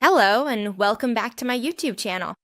Hello and welcome back to my YouTube channel.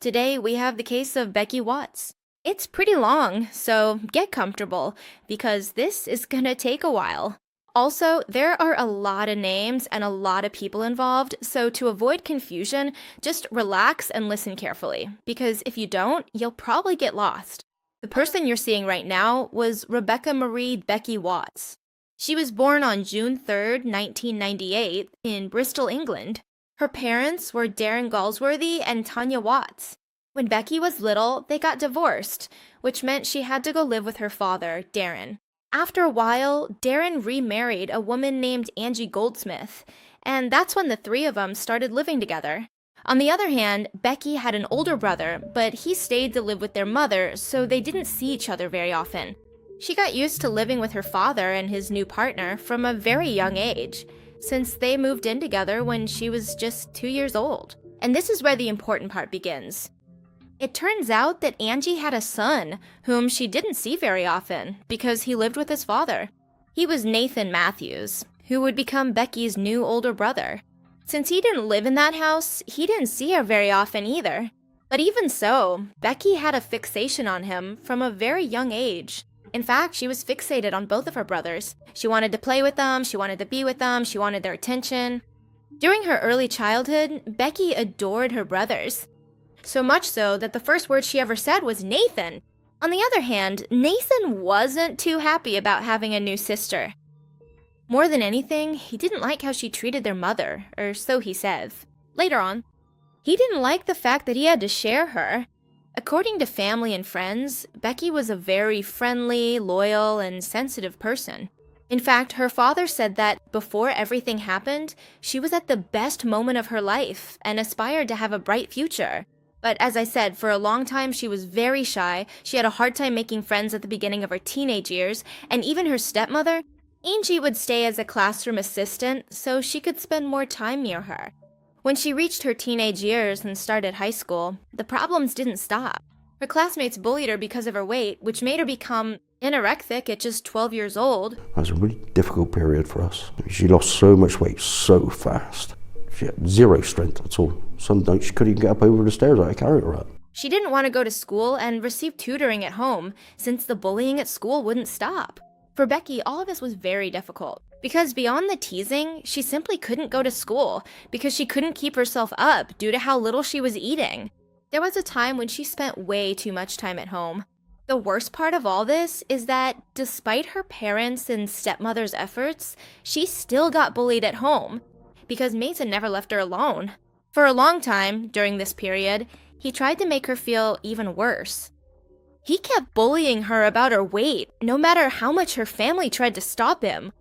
Today we have the case of Becky Watts. It's pretty long, so get comfortable because this is gonna take a while. Also, there are a lot of names and a lot of people involved, so to avoid confusion, just relax and listen carefully because if you don't, you'll probably get lost. The person you're seeing right now was Rebecca Marie Becky Watts. She was born on June 3rd, 1998 in Bristol, England. Her parents were Darren Galsworthy and Tanya Watts. When Becky was little, they got divorced, which meant she had to go live with her father, Darren. After a while, Darren remarried a woman named Angie Goldsmith, and that's when the three of them started living together. On the other hand, Becky had an older brother, but he stayed to live with their mother, so they didn't see each other very often. She got used to living with her father and his new partner from a very young age, since they moved in together when she was just 2 years old. And this is where the important part begins. It turns out that Angie had a son, whom she didn't see very often, because he lived with his father. He was Nathan Matthews, who would become Becky's new older brother. Since he didn't live in that house, he didn't see her very often either. But even so, Becky had a fixation on him from a very young age. In fact, she was fixated on both of her brothers. She wanted to play with them, she wanted to be with them, she wanted their attention. During her early childhood, Becky adored her brothers. So much so that the first word she ever said was Nathan. On the other hand, Nathan wasn't too happy about having a new sister. More than anything, he didn't like how she treated their mother, or so he says. Later on, he didn't like the fact that he had to share her. According to family and friends, Becky was a very friendly, loyal, and sensitive person. In fact, her father said that before everything happened, she was at the best moment of her life and aspired to have a bright future. But as I said, for a long time she was very shy, she had a hard time making friends at the beginning of her teenage years, and even her stepmother, Angie, would stay as a classroom assistant so she could spend more time near her. When she reached her teenage years and started high school, the problems didn't stop. Her classmates bullied her because of her weight, which made her become anorexic at just 12 years old. It was a really difficult period for us. She lost so much weight so fast. She had zero strength at all. Some nights she couldn't even get up over the stairs. I carried her up. She didn't want to go to school and receive tutoring at home, since the bullying at school wouldn't stop. For Becky, all of this was very difficult. Because beyond the teasing, she simply couldn't go to school because she couldn't keep herself up due to how little she was eating. There was a time when she spent way too much time at home. The worst part of all this is that despite her parents' and stepmother's efforts, she still got bullied at home because Mason never left her alone. For a long time, during this period, he tried to make her feel even worse. He kept bullying her about her weight, no matter how much her family tried to stop him.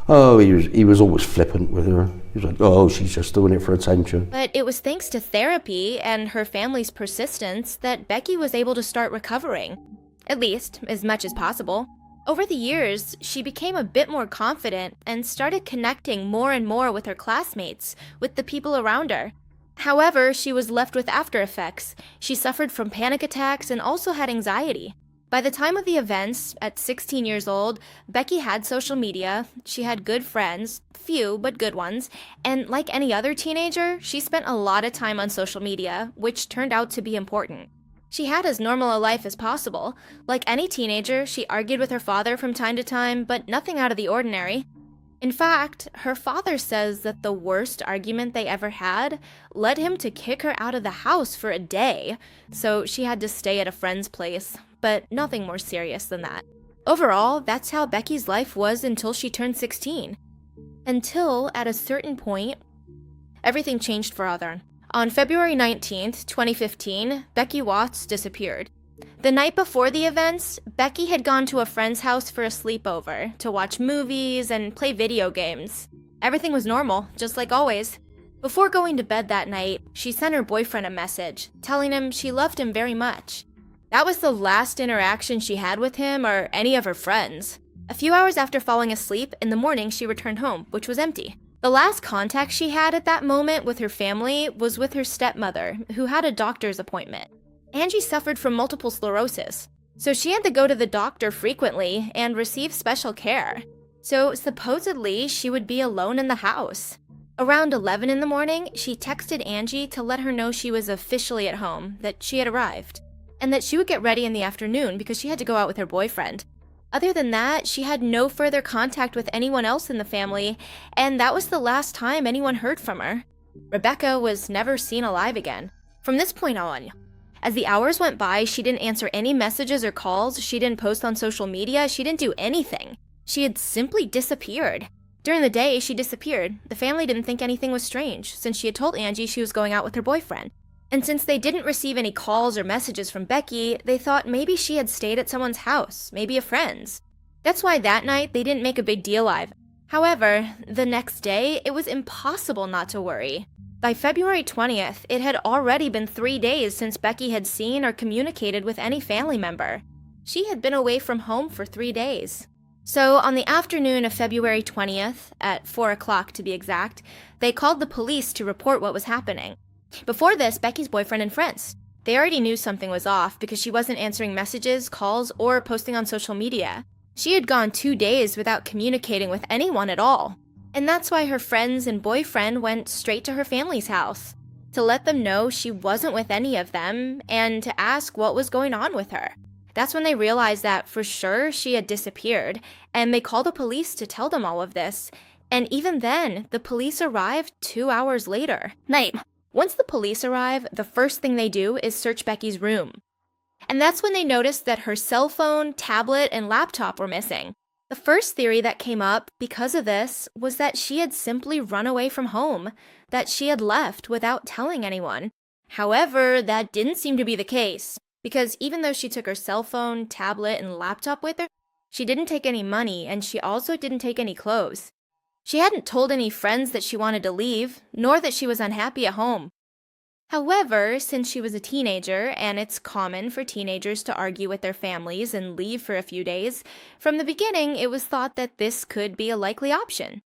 Oh, he was always flippant with her. He was like, oh, she's just doing it for attention. But it was thanks to therapy and her family's persistence that Becky was able to start recovering. At least, as much as possible. Over the years, she became a bit more confident and started connecting more and more with her classmates, with the people around her. However, she was left with after effects. She suffered from panic attacks and also had anxiety. By the time of the events, at 16 years old, Becky had social media, she had good friends, few but good ones, and like any other teenager, she spent a lot of time on social media, which turned out to be important. She had as normal a life as possible. Like any teenager, she argued with her father from time to time, but nothing out of the ordinary. In fact, her father says that the worst argument they ever had led him to kick her out of the house for a day, so she had to stay at a friend's place, but nothing more serious than that. Overall, that's how Becky's life was until she turned 16. Until, at a certain point, everything changed for her. On February 19th, 2015, Becky Watts disappeared. The night before the events, Becky had gone to a friend's house for a sleepover to watch movies and play video games. Everything was normal, just like always. Before going to bed that night, she sent her boyfriend a message, telling him she loved him very much. That was the last interaction she had with him or any of her friends. A few hours after falling asleep, in the morning she returned home, which was empty. The last contact she had at that moment with her family was with her stepmother, who had a doctor's appointment. Angie suffered from multiple sclerosis, so she had to go to the doctor frequently and receive special care. So supposedly she would be alone in the house. Around 11 in the morning, she texted Angie to let her know she was officially at home, that she had arrived, and that she would get ready in the afternoon because she had to go out with her boyfriend. Other than that, she had no further contact with anyone else in the family, and that was the last time anyone heard from her. Rebecca was never seen alive again. From this point on, as the hours went by, she didn't answer any messages or calls, she didn't post on social media, she didn't do anything. She had simply disappeared. During the day, she disappeared. The family didn't think anything was strange, since she had told Angie she was going out with her boyfriend. And since they didn't receive any calls or messages from Becky, they thought maybe she had stayed at someone's house, maybe a friend's. That's why that night, they didn't make a big deal of it. However, the next day, it was impossible not to worry. By February 20th, it had already been 3 days since Becky had seen or communicated with any family member. She had been away from home for 3 days. So, on the afternoon of February 20th, at 4 o'clock to be exact, they called the police to report what was happening. Before this, Becky's boyfriend and friends. They already knew something was off because she wasn't answering messages, calls, or posting on social media. She had gone 2 days without communicating with anyone at all. And that's why her friends and boyfriend went straight to her family's house, to let them know she wasn't with any of them and to ask what was going on with her. That's when they realized that for sure she had disappeared, and they called the police to tell them all of this. And even then, the police arrived 2 hours later. Once the police arrive, the first thing they do is search Becky's room. And that's when they noticed that her cell phone, tablet, and laptop were missing. The first theory that came up because of this was that she had simply run away from home, that she had left without telling anyone. However, that didn't seem to be the case, because even though she took her cell phone, tablet, and laptop with her, she didn't take any money and she also didn't take any clothes. She hadn't told any friends that she wanted to leave, nor that she was unhappy at home. However, since she was a teenager, and it's common for teenagers to argue with their families and leave for a few days, from the beginning it was thought that this could be a likely option.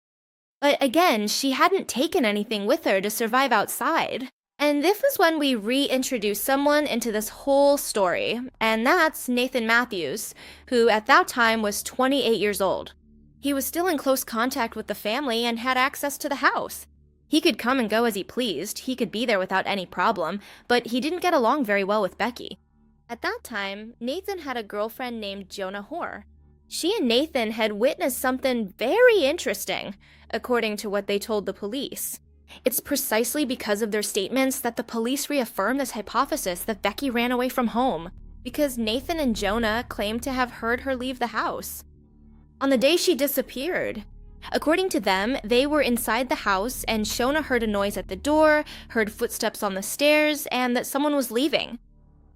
But again, she hadn't taken anything with her to survive outside. And this is when we reintroduce someone into this whole story, and that's Nathan Matthews, who at that time was 28 years old. He was still in close contact with the family and had access to the house. He could come and go as he pleased, he could be there without any problem, but he didn't get along very well with Becky. At that time, Nathan had a girlfriend named Shauna Hoare. She and Nathan had witnessed something very interesting, according to what they told the police. It's precisely because of their statements that the police reaffirmed this hypothesis that Becky ran away from home, because Nathan and Shauna claimed to have heard her leave the house on the day she disappeared. According to them, they were inside the house and Shauna heard a noise at the door, heard footsteps on the stairs, and that someone was leaving.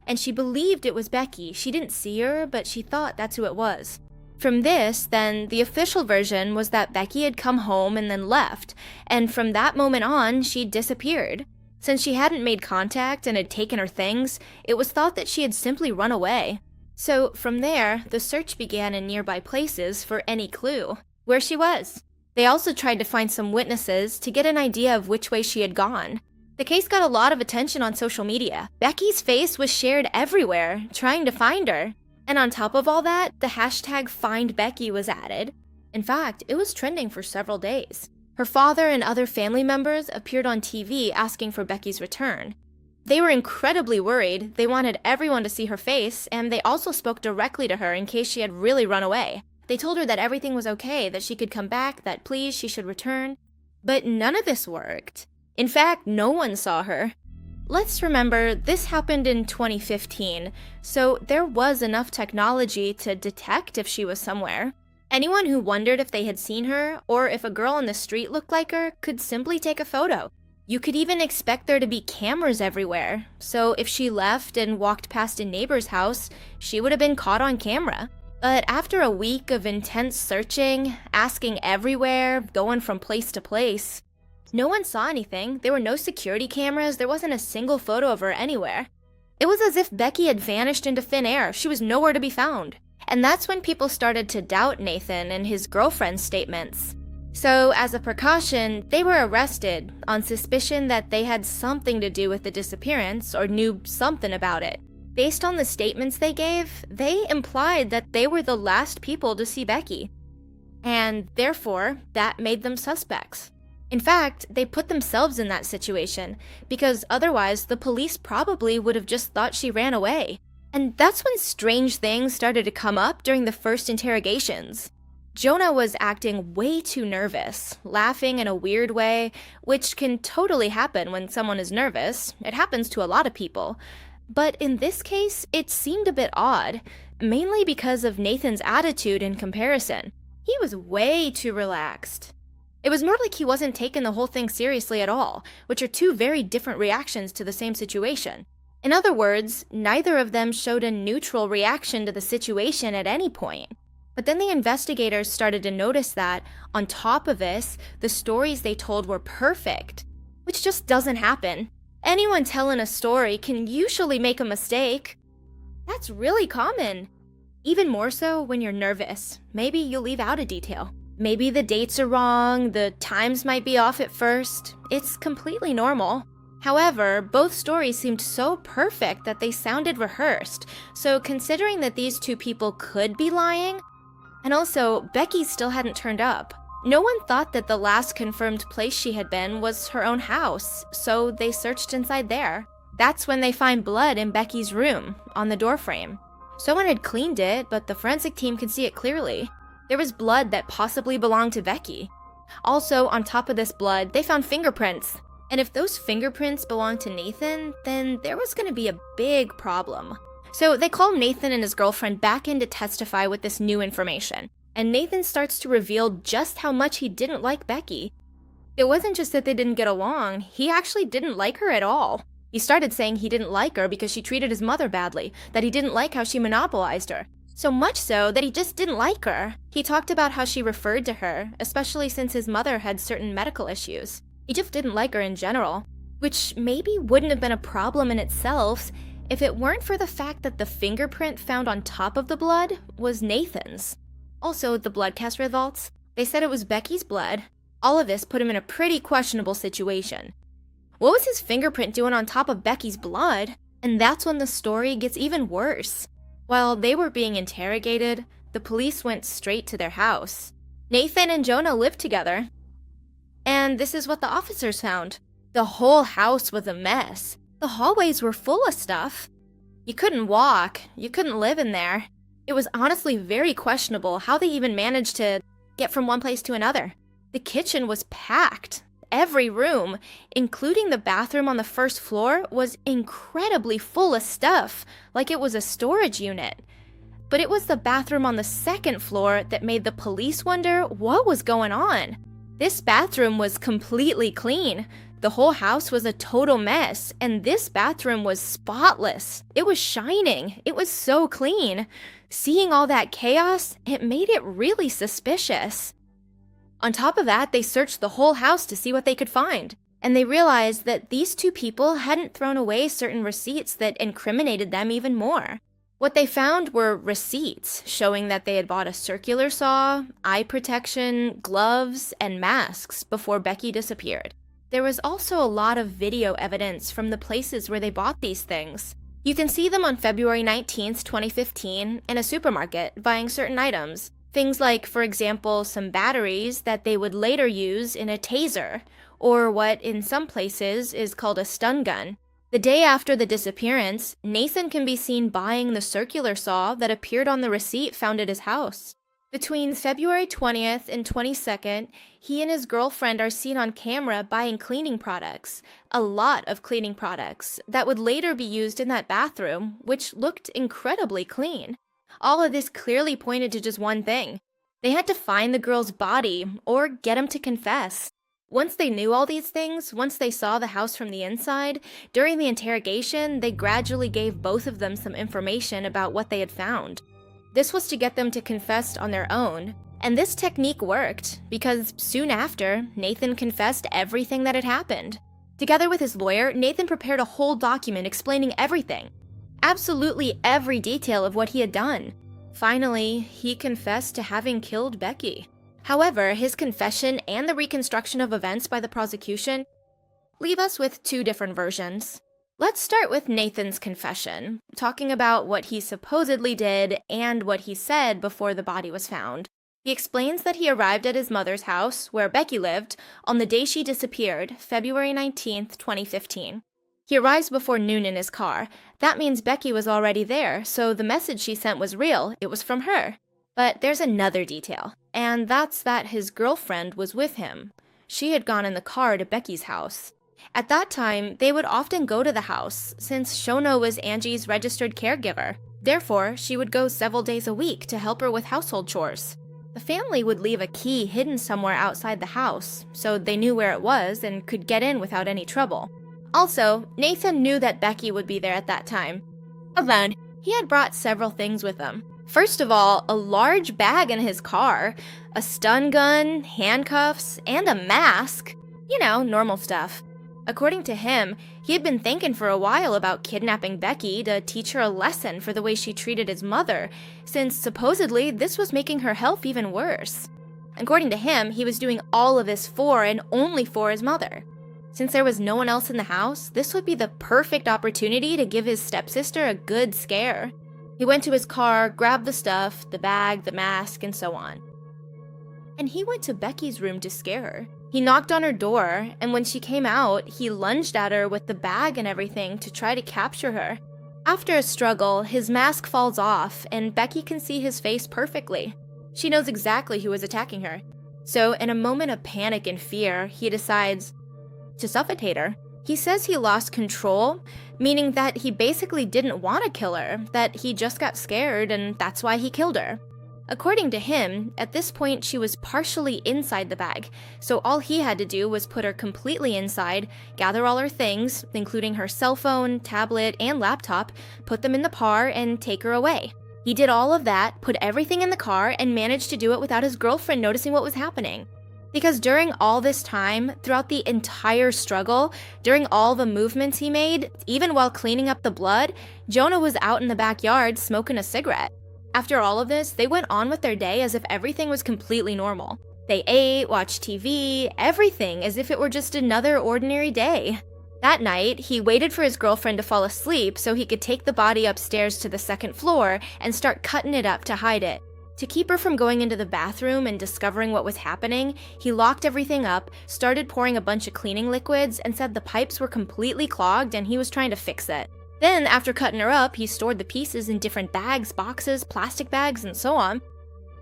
And she believed it was Becky. She didn't see her, but she thought that's who it was. From this, then, the official version was that Becky had come home and then left, and from that moment on, she'd disappeared. Since she hadn't made contact and had taken her things, it was thought that she had simply run away. So, from there, the search began in nearby places for any clue where she was. They also tried to find some witnesses to get an idea of which way she had gone. The case got a lot of attention on social media. Becky's face was shared everywhere, trying to find her. And on top of all that, the hashtag #FindBecky was added. In fact, it was trending for several days. Her father and other family members appeared on TV asking for Becky's return. They were incredibly worried, they wanted everyone to see her face, and they also spoke directly to her in case she had really run away. They told her that everything was okay, that she could come back, that please, she should return. But none of this worked. In fact, no one saw her. Let's remember, this happened in 2015, so there was enough technology to detect if she was somewhere. Anyone who wondered if they had seen her, or if a girl on the street looked like her, could simply take a photo. You could even expect there to be cameras everywhere, so if she left and walked past a neighbor's house, she would have been caught on camera. But after a week of intense searching, asking everywhere, going from place to place, no one saw anything. There were no security cameras, there wasn't a single photo of her anywhere. It was as if Becky had vanished into thin air. She was nowhere to be found. And that's when people started to doubt Nathan and his girlfriend's statements. So, as a precaution, they were arrested on suspicion that they had something to do with the disappearance or knew something about it. Based on the statements they gave, they implied that they were the last people to see Becky. And therefore, that made them suspects. In fact, they put themselves in that situation, because otherwise the police probably would have just thought she ran away. And that's when strange things started to come up during the first interrogations. Jonah was acting way too nervous, laughing in a weird way, which can totally happen when someone is nervous. It happens to a lot of people. But in this case, it seemed a bit odd, mainly because of Nathan's attitude in comparison. He was way too relaxed. It was more like he wasn't taking the whole thing seriously at all, which are two very different reactions to the same situation. In other words, neither of them showed a neutral reaction to the situation at any point. But then the investigators started to notice that, on top of this, the stories they told were perfect, which just doesn't happen. Anyone telling a story can usually make a mistake. That's really common. Even more so when you're nervous. Maybe you'll leave out a detail. Maybe the dates are wrong, the times might be off at first. It's completely normal. However, both stories seemed so perfect that they sounded rehearsed, so considering that these two people could be lying, and also, Becky still hadn't turned up. No one thought that the last confirmed place she had been was her own house, so they searched inside there. That's when they find blood in Becky's room, on the doorframe. Someone had cleaned it, but the forensic team could see it clearly. There was blood that possibly belonged to Becky. Also, on top of this blood, they found fingerprints. And if those fingerprints belonged to Nathan, then there was going to be a big problem. So they call Nathan and his girlfriend back in to testify with this new information. And Nathan starts to reveal just how much he didn't like Becky. It wasn't just that they didn't get along, he actually didn't like her at all. He started saying he didn't like her because she treated his mother badly, that he didn't like how she monopolized her. So much so that he just didn't like her. He talked about how she referred to her, especially since his mother had certain medical issues. He just didn't like her in general, which maybe wouldn't have been a problem in itself if it weren't for the fact that the fingerprint found on top of the blood was Nathan's. Also, the blood test results, they said it was Becky's blood. All of this put him in a pretty questionable situation. What was his fingerprint doing on top of Becky's blood? And that's when the story gets even worse. While they were being interrogated, the police went straight to their house. Nathan and Jonah lived together. And this is what the officers found. The whole house was a mess. The hallways were full of stuff. You couldn't walk. You couldn't live in there. It was honestly very questionable how they even managed to get from one place to another. The kitchen was packed. Every room, including the bathroom on the first floor, was incredibly full of stuff, like it was a storage unit. But it was the bathroom on the second floor that made the police wonder what was going on. This bathroom was completely clean. The whole house was a total mess, and this bathroom was spotless. It was shining. It was so clean. Seeing all that chaos, it made it really suspicious. On top of that, they searched the whole house to see what they could find, and they realized that these two people hadn't thrown away certain receipts that incriminated them even more. What they found were receipts showing that they had bought a circular saw, eye protection, gloves, and masks before Becky disappeared. There was also a lot of video evidence from the places where they bought these things. You can see them on February 19th, 2015, in a supermarket buying certain items. Things like, for example, some batteries that they would later use in a taser, or what in some places is called a stun gun. The day after the disappearance, Nathan can be seen buying the circular saw that appeared on the receipt found at his house. Between February 20th and 22nd, he and his girlfriend are seen on camera buying cleaning products, a lot of cleaning products, that would later be used in that bathroom, which looked incredibly clean. All of this clearly pointed to just one thing. They had to find the girl's body, or get him to confess. Once they knew all these things, once they saw the house from the inside, during the interrogation, they gradually gave both of them some information about what they had found. This was to get them to confess on their own, and this technique worked, because soon after, Nathan confessed everything that had happened. Together with his lawyer, Nathan prepared a whole document explaining everything. Absolutely every detail of what he had done. Finally, he confessed to having killed Becky. However, his confession and the reconstruction of events by the prosecution leave us with two different versions. Let's start with Nathan's confession, talking about what he supposedly did and what he said before the body was found. He explains that he arrived at his mother's house, where Becky lived, on the day she disappeared, February 19th, 2015. He arrives before noon in his car. That means Becky was already there, so the message she sent was real. It was from her. But there's another detail, and that's that his girlfriend was with him. She had gone in the car to Becky's house. At that time, they would often go to the house, since Shauna was Angie's registered caregiver. Therefore, she would go several days a week to help her with household chores. The family would leave a key hidden somewhere outside the house, so they knew where it was and could get in without any trouble. Also, Nathan knew that Becky would be there at that time. Alone, he had brought several things with him. First of all, a large bag in his car, a stun gun, handcuffs, and a mask. You know, normal stuff. According to him, he had been thinking for a while about kidnapping Becky to teach her a lesson for the way she treated his mother, since supposedly this was making her health even worse. According to him, he was doing all of this for and only for his mother. Since there was no one else in the house, this would be the perfect opportunity to give his stepsister a good scare. He went to his car, grabbed the stuff, the bag, the mask, and so on. And he went to Becky's room to scare her. He knocked on her door, and when she came out, he lunged at her with the bag and everything to try to capture her. After a struggle, his mask falls off, and Becky can see his face perfectly. She knows exactly who is attacking her. So, in a moment of panic and fear, he decides to suffocate her. He says he lost control, meaning that he basically didn't want to kill her, that he just got scared, and that's why he killed her. According to him, at this point she was partially inside the bag, so all he had to do was put her completely inside, gather all her things, including her cell phone, tablet, and laptop, put them in the car, and take her away. He did all of that, put everything in the car, and managed to do it without his girlfriend noticing what was happening. Because during all this time, throughout the entire struggle, during all the movements he made, even while cleaning up the blood, Jonah was out in the backyard smoking a cigarette. After all of this, they went on with their day as if everything was completely normal. They ate, watched TV, everything as if it were just another ordinary day. That night, he waited for his girlfriend to fall asleep so he could take the body upstairs to the second floor and start cutting it up to hide it. To keep her from going into the bathroom and discovering what was happening, he locked everything up, started pouring a bunch of cleaning liquids, and said the pipes were completely clogged and he was trying to fix it. Then, after cutting her up, he stored the pieces in different bags, boxes, plastic bags, and so on.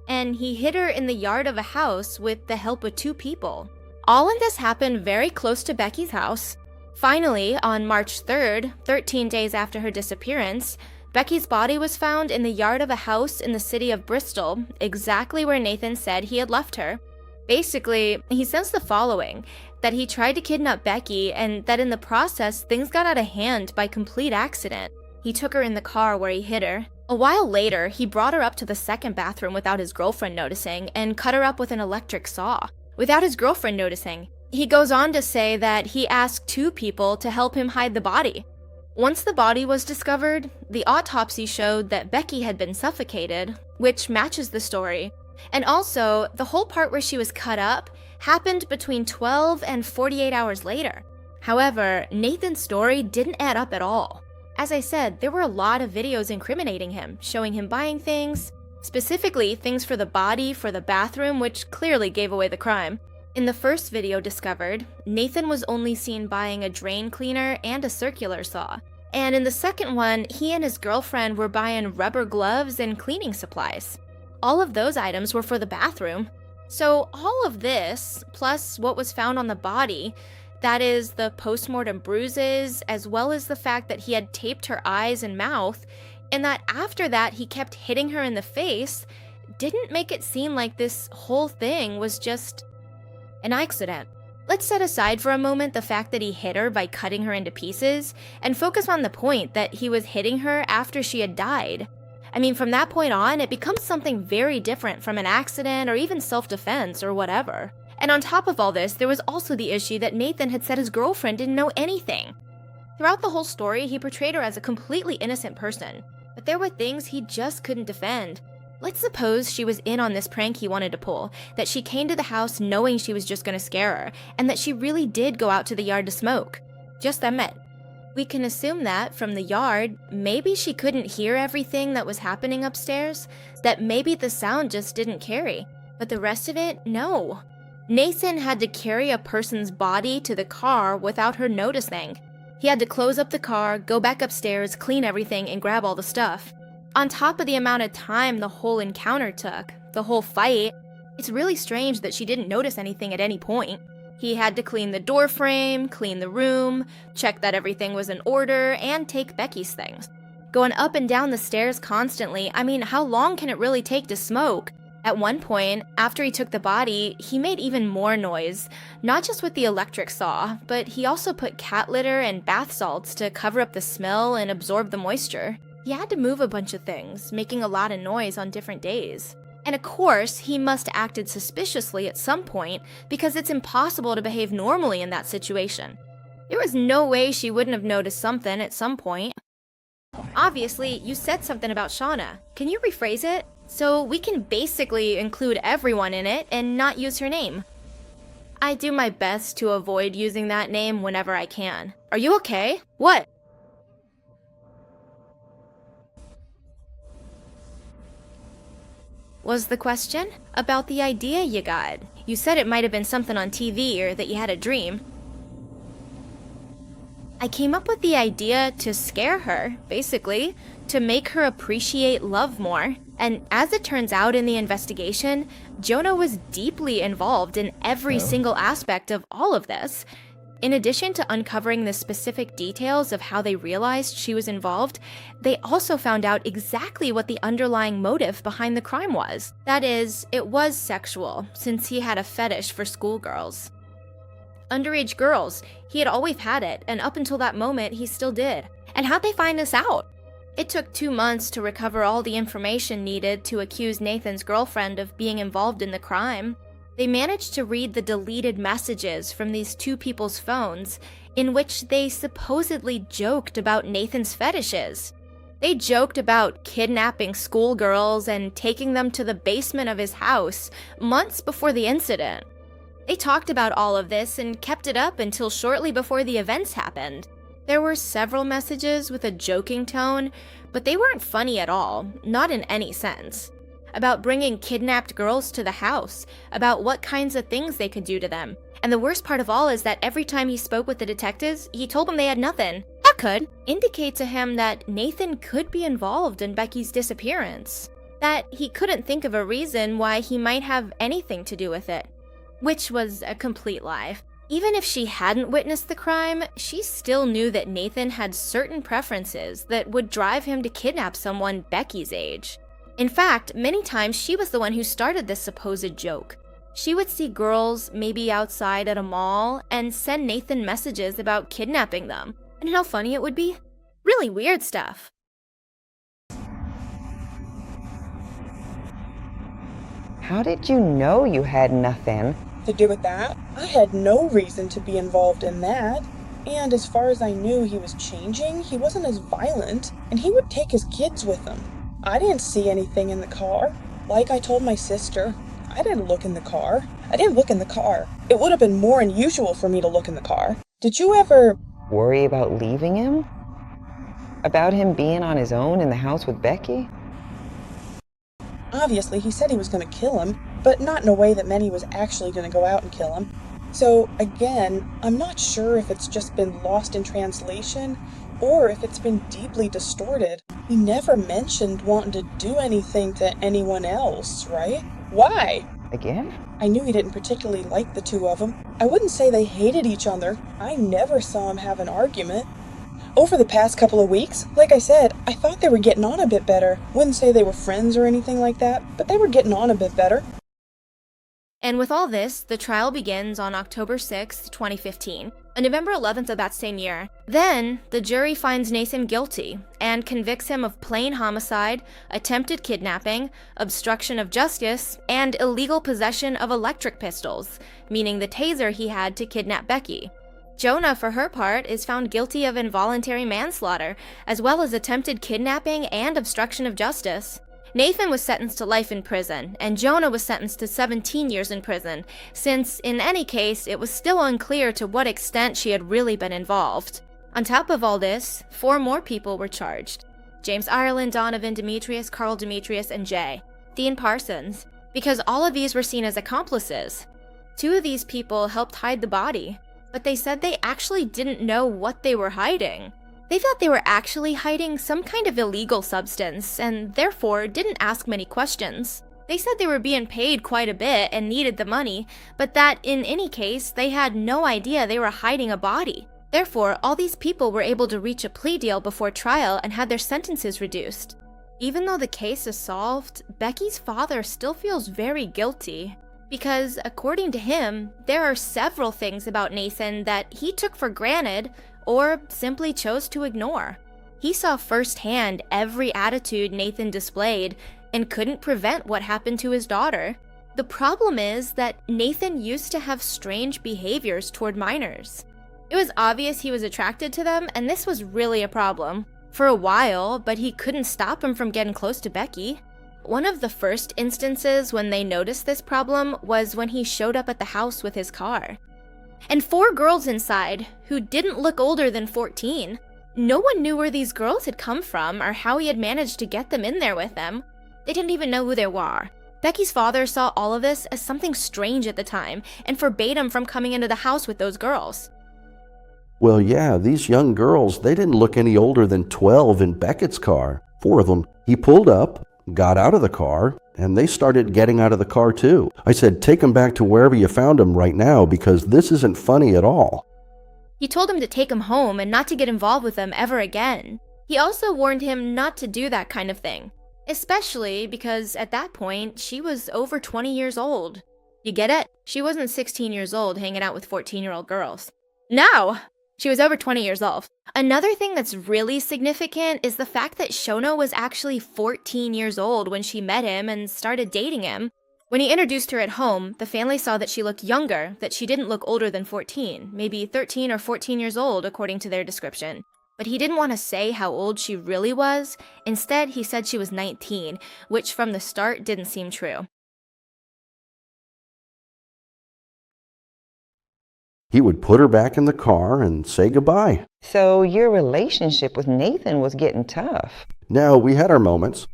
And he hid her in the yard of a house with the help of 2 people. All of this happened very close to Becky's house. Finally, on March 3rd, 13 days after her disappearance, Becky's body was found in the yard of a house in the city of Bristol, exactly where Nathan said he had left her. Basically, he says the following, that he tried to kidnap Becky and that in the process, things got out of hand by complete accident. He took her in the car where he hid her. A while later, he brought her up to the second bathroom without his girlfriend noticing and cut her up with an electric saw, without his girlfriend noticing. He goes on to say that he asked 2 people to help him hide the body. Once the body was discovered, the autopsy showed that Becky had been suffocated, which matches the story. And also, the whole part where she was cut up happened between 12 and 48 hours later. However, Nathan's story didn't add up at all. As I said, there were a lot of videos incriminating him, showing him buying things, specifically things for the body, for the bathroom, which clearly gave away the crime. In the first video discovered, Nathan was only seen buying a drain cleaner and a circular saw. And in the second one, he and his girlfriend were buying rubber gloves and cleaning supplies. All of those items were for the bathroom. So all of this, plus what was found on the body, that is the postmortem bruises, as well as the fact that he had taped her eyes and mouth, and that after that he kept hitting her in the face, didn't make it seem like this whole thing was just an accident. Let's set aside for a moment the fact that he hit her by cutting her into pieces, and focus on the point that he was hitting her after she had died. I mean, from that point on, it becomes something very different from an accident or even self-defense or whatever. And on top of all this, there was also the issue that Nathan had said his girlfriend didn't know anything. Throughout the whole story, he portrayed her as a completely innocent person, but there were things he just couldn't defend. Let's suppose she was in on this prank he wanted to pull, that she came to the house knowing she was just gonna scare her, and that she really did go out to the yard to smoke. Just admit. We can assume that, from the yard, maybe she couldn't hear everything that was happening upstairs, that maybe the sound just didn't carry. But the rest of it, no. Nathan had to carry a person's body to the car without her noticing. He had to close up the car, go back upstairs, clean everything, and grab all the stuff. On top of the amount of time the whole encounter took, the whole fight, it's really strange that she didn't notice anything at any point. He had to clean the door frame, clean the room, check that everything was in order, and take Becky's things. Going up and down the stairs constantly, I mean, how long can it really take to smoke? At one point, after he took the body, he made even more noise, not just with the electric saw, but he also put cat litter and bath salts to cover up the smell and absorb the moisture. He had to move a bunch of things, making a lot of noise on different days. And of course, he must have acted suspiciously at some point because it's impossible to behave normally in that situation. There was no way she wouldn't have noticed something at some point. Obviously, you said something about Shauna. Can you rephrase it? So we can basically include everyone in it and not use her name. I do my best to avoid using that name whenever I can. Are you okay? What? Was the question? About the idea you got. You said it might have been something on TV or that you had a dream. I came up with the idea to scare her, basically, to make her appreciate love more. And as it turns out in the investigation, Jonah was deeply involved in every single aspect of all of this. In addition to uncovering the specific details of how they realized she was involved, they also found out exactly what the underlying motive behind the crime was. That is, it was sexual, since he had a fetish for schoolgirls. Underage girls, he had always had it, and up until that moment, he still did. And how'd they find this out? It took 2 months to recover all the information needed to accuse Nathan's girlfriend of being involved in the crime. They managed to read the deleted messages from these two people's phones, in which they supposedly joked about Nathan's fetishes. They joked about kidnapping schoolgirls and taking them to the basement of his house months before the incident. They talked about all of this and kept it up until shortly before the events happened. There were several messages with a joking tone, but they weren't funny at all, not in any sense. About bringing kidnapped girls to the house, about what kinds of things they could do to them. And the worst part of all is that every time he spoke with the detectives, he told them they had nothing. That could indicate to him that Nathan could be involved in Becky's disappearance. That he couldn't think of a reason why he might have anything to do with it. Which was a complete lie. Even if she hadn't witnessed the crime, she still knew that Nathan had certain preferences that would drive him to kidnap someone Becky's age. In fact, many times she was the one who started this supposed joke. She would see girls, maybe outside at a mall, and send Nathan messages about kidnapping them. And how funny it would be? Really weird stuff. How did you know you had nothing to do with that? I had no reason to be involved in that. And as far as I knew, he was changing. He wasn't as violent, and he would take his kids with him. I didn't see anything in the car. Like I told my sister, I didn't look in the car. It would have been more unusual for me to look in the car. Did you ever worry about leaving him? About him being on his own in the house with Becky? Obviously, he said he was going to kill him, but not in a way that meant he was actually going to go out and kill him. So, again, I'm not sure if it's just been lost in translation or if it's been deeply distorted. He never mentioned wanting to do anything to anyone else, right? Why? Again? I knew he didn't particularly like the two of them. I wouldn't say they hated each other. I never saw him have an argument. Over the past couple of weeks, like I said, I thought they were getting on a bit better. Wouldn't say they were friends or anything like that, but they were getting on a bit better. And with all this, the trial begins on October 6, 2015, and November 11th of that same year. Then, the jury finds Nathan guilty and convicts him of plain homicide, attempted kidnapping, obstruction of justice, and illegal possession of electric pistols, meaning the taser he had to kidnap Becky. Jonah, for her part, is found guilty of involuntary manslaughter, as well as attempted kidnapping and obstruction of justice. Nathan was sentenced to life in prison, and Jonah was sentenced to 17 years in prison, since, in any case, it was still unclear to what extent she had really been involved. On top of all this, 4 more people were charged. James Ireland, Donovan Demetrius, Carl Demetrius, and Jay. Dean Parsons. because all of these were seen as accomplices. 2 of these people helped hide the body, but they said they actually didn't know what they were hiding. They thought they were actually hiding some kind of illegal substance and therefore didn't ask many questions. They said they were being paid quite a bit and needed the money, but that in any case, they had no idea they were hiding a body. Therefore, all these people were able to reach a plea deal before trial and had their sentences reduced. Even though the case is solved, Becky's father still feels very guilty. Because, according to him, there are several things about Nathan that he took for granted or simply chose to ignore. He saw firsthand every attitude Nathan displayed and couldn't prevent what happened to his daughter. The problem is that Nathan used to have strange behaviors toward minors. It was obvious he was attracted to them, and this was really a problem. For a while, but he couldn't stop him from getting close to Becky. One of the first instances when they noticed this problem was when he showed up at the house with his car. And 4 girls inside, who didn't look older than 14. No one knew where these girls had come from or how he had managed to get them in there with him. They didn't even know who they were. Becky's father saw all of this as something strange at the time and forbade him from coming into the house with those girls. Well, yeah, these young girls, they didn't look any older than 12 in Beckett's car. 4 of them. He pulled up, got out of the car, and they started getting out of the car too. I said, take them back to wherever you found them right now because this isn't funny at all. He told him to take him home and not to get involved with them ever again. He also warned him not to do that kind of thing, especially because at that point, she was over 20 years old. You get it? She wasn't 16 years old hanging out with 14-year-old girls. No! She was over 20 years old. Another thing that's really significant is the fact that Shauna was actually 14 years old when she met him and started dating him. When he introduced her at home, the family saw that she looked younger, that she didn't look older than 14, maybe 13 or 14 years old according to their description. But he didn't want to say how old she really was. Instead, he said she was 19, which from the start didn't seem true. He would put her back in the car and say goodbye. So your relationship with Nathan was getting tough. No, we had our moments.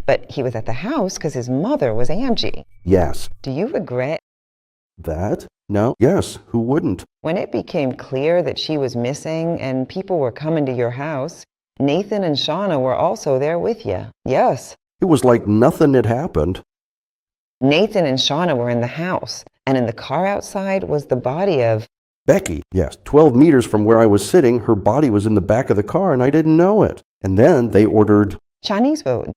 But he was at the house because his mother was Angie. Yes. Do you regret That? No. Yes, who wouldn't? when it became clear that she was missing and people were coming to your house? Nathan and Shauna were also there with you. Yes. It was like nothing had happened. Nathan and Shauna were in the house, and in the car outside was the body of Becky, yes, 12 meters from where I was sitting, her body was in the back of the car and I didn't know it. And then they ordered Chinese food.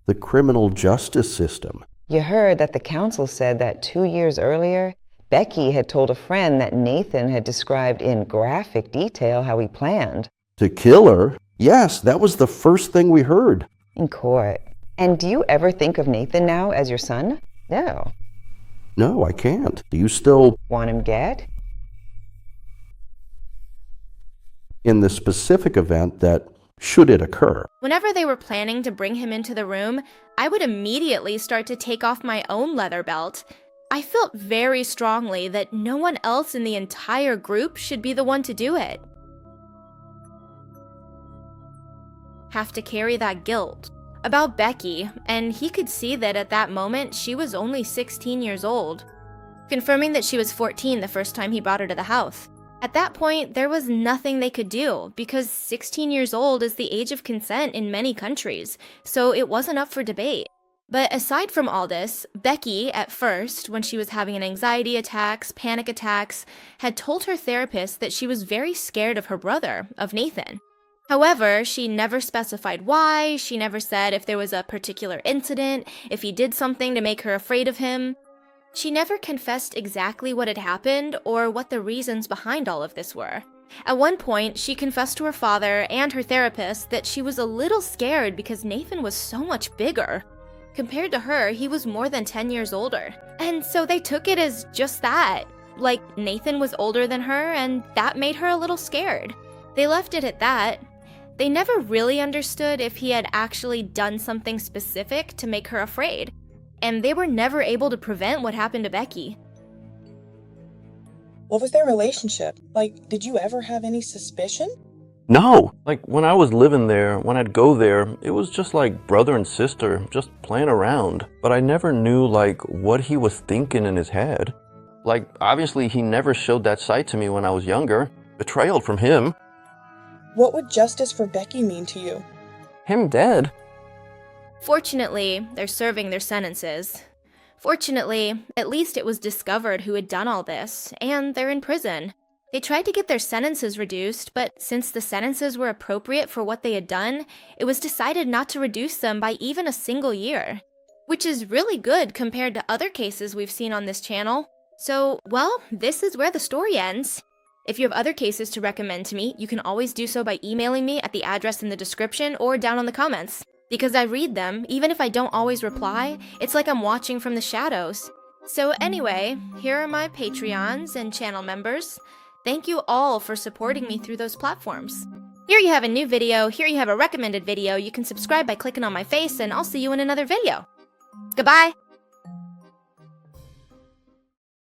the criminal justice system. You heard that the council said that 2 years earlier, Becky had told a friend that Nathan had described in graphic detail how he planned. To kill her? Yes, that was the first thing we heard. In court. And do you ever think of Nathan now as your son? No. No, I can't. Do you still, Want him dead? in the specific event that should it occur? Whenever they were planning to bring him into the room, I would immediately start to take off my own leather belt. I felt very strongly that no one else in the entire group should be the one to do it. Have to carry that guilt. About Becky, and he could see that at that moment she was only 16 years old, confirming that she was 14 the first time he brought her to the house. At that point, there was nothing they could do because 16 years old is the age of consent in many countries, so it wasn't up for debate. But aside from all this, Becky, at first, when she was having an anxiety attacks, panic attacks, had told her therapist that she was very scared of her brother, of Nathan. However, she never specified why, she never said if there was a particular incident, if he did something to make her afraid of him. She never confessed exactly what had happened or what the reasons behind all of this were. At one point, she confessed to her father and her therapist that she was a little scared because Nathan was so much bigger. Compared to her, he was more than 10 years older. And so they took it as just that. Like, Nathan was older than her, and that made her a little scared. They left it at that. They never really understood if he had actually done something specific to make her afraid. And they were never able to prevent what happened to Becky. What was their relationship? Like, did you ever have any suspicion? No. Like, when I was living there, when I'd go there, it was just like brother and sister, just playing around. But I never knew, like, what he was thinking in his head. Like, obviously he never showed that side to me when I was younger. Betrayal from him. What would justice for Becky mean to you? Him dead. Fortunately, they're serving their sentences. Fortunately, at least it was discovered who had done all this, and they're in prison. They tried to get their sentences reduced, but since the sentences were appropriate for what they had done, it was decided not to reduce them by even a single year. Which is really good compared to other cases we've seen on this channel. So, well, this is where the story ends. If you have other cases to recommend to me, you can always do so by emailing me at the address in the description or down in the comments. Because I read them, even if I don't always reply, it's like I'm watching from the shadows. So anyway, here are my Patreons and channel members. Thank you all for supporting me through those platforms. Here you have a new video, here you have a recommended video. You can subscribe by clicking on my face, and I'll see you in another video. Goodbye!